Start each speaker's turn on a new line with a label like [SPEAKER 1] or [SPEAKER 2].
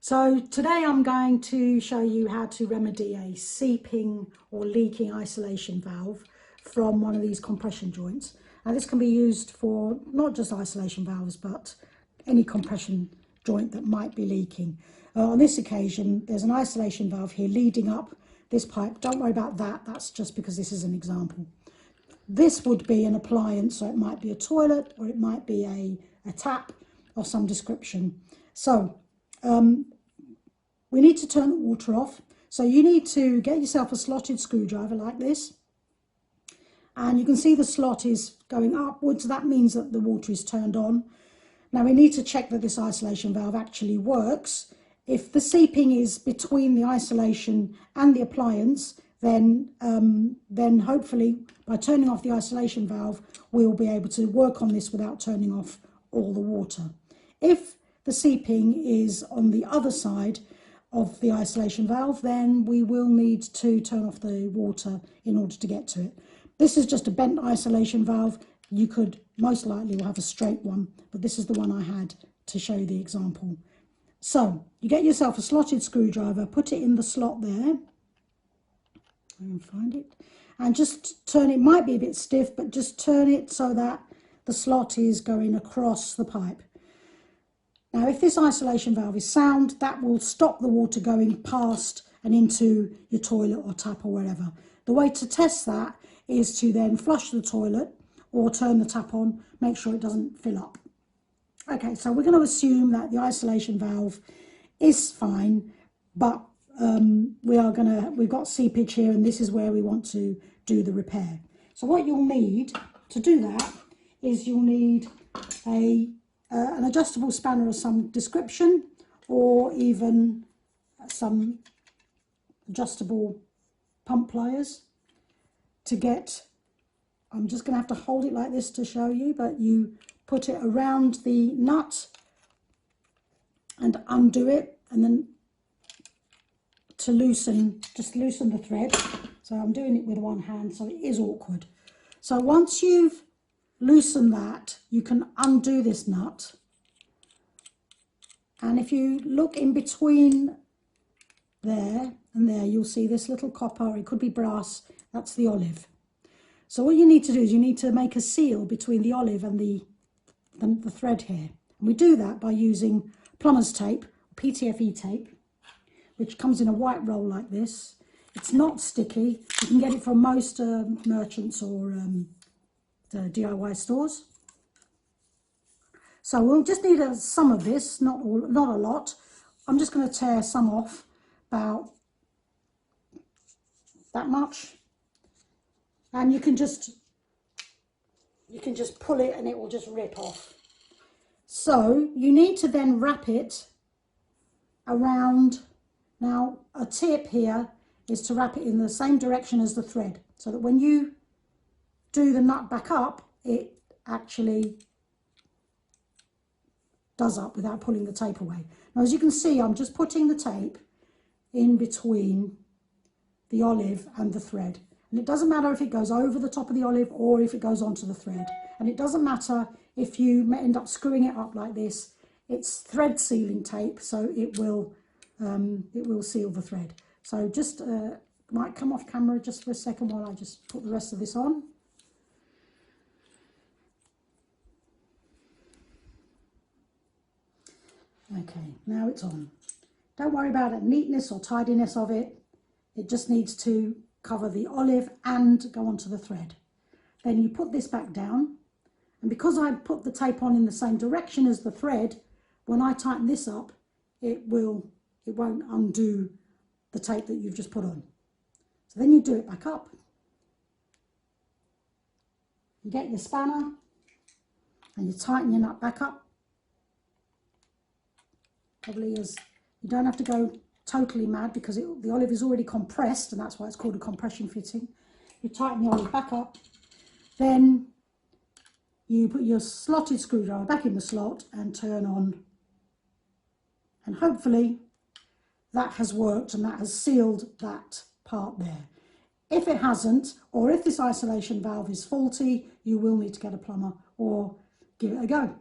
[SPEAKER 1] So today I'm going to show you how to remedy a seeping or leaking isolation valve from one of these compression joints. Now this can be used for not just isolation valves but any compression joint that might be leaking. On this occasion there's an isolation valve here leading up this pipe. Don't worry about that, that's just because this is an example. This would be an appliance, so it might be a toilet or it might be a tap of some description. So we need to turn the water off. So you need to get yourself a slotted screwdriver like this. And you can see the slot is going upwards. That means that the water is turned on. Now we need to check that this isolation valve actually works. If the seeping is between the isolation and the appliance, then hopefully by turning off the isolation valve, we'll be able to work on this without turning off all the water. If the seeping is on the other side of the isolation valve, then we will need to turn off the water in order to get to it. This is just a bent isolation valve. You could most likely will have a straight one, but this is the one I had to show you the example. So you get yourself a slotted screwdriver, put it in the slot there. I can find it, and just turn it. Might be a bit stiff, but just turn it so that the slot is going across the pipe. Now, if this isolation valve is sound, that will stop the water going past and into your toilet or tap or wherever. The way to test that is to then flush the toilet or turn the tap on, make sure it doesn't fill up. Okay, so we're going to assume that the isolation valve is fine, but we've got seepage here, and this is where we want to do the repair. So what you'll need to do that is you'll need an adjustable spanner of some description, or even some adjustable pump pliers to get. I'm just going to have to hold it like this to show you, but you put it around the nut and undo it, and then to just loosen the thread. So I'm doing it with one hand, so it is awkward. So once you've loosened that, you can undo this nut. And if you look in between there and there, you'll see this little copper, or it could be brass, that's the olive. So what you need to do is you need to make a seal between the olive and the thread here. And we do that by using plumber's tape, PTFE tape, which comes in a white roll like this. It's not sticky. You can get it from most merchants or the DIY stores. So we'll just need some of this, not a lot. I'm just going to tear some off, about that much. And you can just pull it and it will just rip off. So you need to then wrap it around. Now a tip here is to wrap it in the same direction as the thread, so that when you do the nut back up, it actually does up without pulling the tape away. Now as you can see, I'm just putting the tape in between the olive and the thread. And it doesn't matter if it goes over the top of the olive or if it goes onto the thread. And it doesn't matter if you end up screwing it up like this. It's thread sealing tape, so it will seal the thread. So just might come off camera just for a second while I just put the rest of this on. Okay, now it's on. Don't worry about the neatness or tidiness of it. It just needs to cover the olive and go onto the thread. Then you put this back down, and because I put the tape on in the same direction as the thread, when I tighten this up, it won't undo the tape that you've just put on. So then you do it back up. You get your spanner and you tighten your nut back up. Probably as you don't have to go totally mad, because the olive is already compressed, and that's why it's called a compression fitting. You tighten the olive back up, then you put your slotted screwdriver back in the slot and turn on, and hopefully that has worked and that has sealed that part there. If it hasn't, or if this isolation valve is faulty, you will need to get a plumber or give it a go.